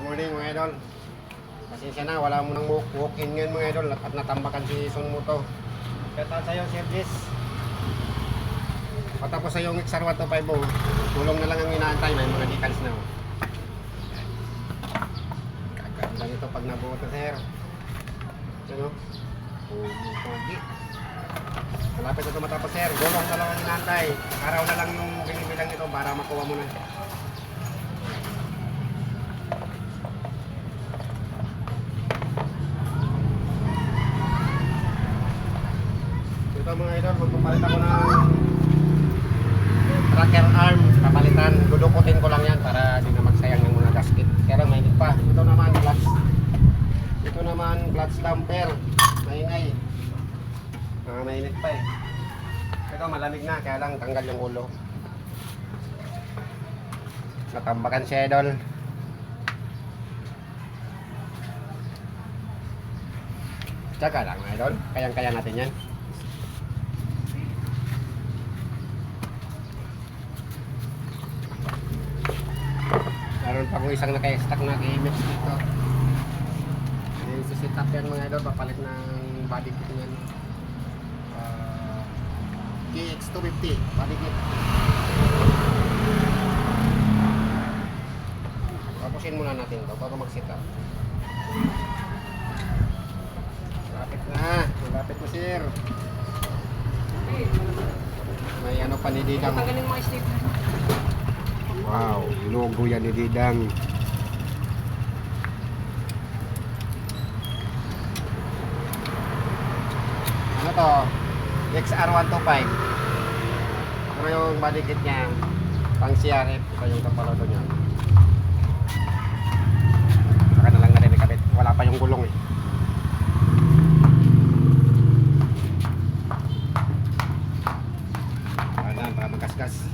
morning mga idol. Pasensya na, wala mo nang walk-in ngayon mga idol at natambakan si Son mo to. Kaya sa'yo, Sir Jess. Patapos sa yung XR125 mo, tulong na lang ang inaantay, may mga decals na. Kaganda lang ito pag nabuo to, sir. Ano? Pogi. Malapit na ito matapos, sir. Gulong na lang ang inaantay. Araw na lang yung binibilang ito para makuha mo na. Ito mga idol, magpapalit ako ng tracker arm, papalitan, dudukutin ko lang yan para di na magsayang ng mga gasket. Kaya lang mainit pa. Ito naman clutch damper, maingay. Mainit pa eh. Ito malamig na, kaya lang tanggal yung ulo. Natambakan si idol. Tsaka lang mga idol, kayang-kaya natin yan. Meron pa kong isang naka-stack na image dito. I-set up yan mga idol, papalit ng body kit yan. KX250 body kit. Tapusin muna natin ito bago mag-set up. Malapit na sir. May ano pa ni Didang. Tanggalin mo yung stapler. Wow, logo yan ni Didang. Ano to? XR125. Ano yung body kit niya? Pang CRF. Ito yung kapalodo niya. Saka na lang na rin ikabit. Wala pa yung gulong eh. Ayan, para magkasgas.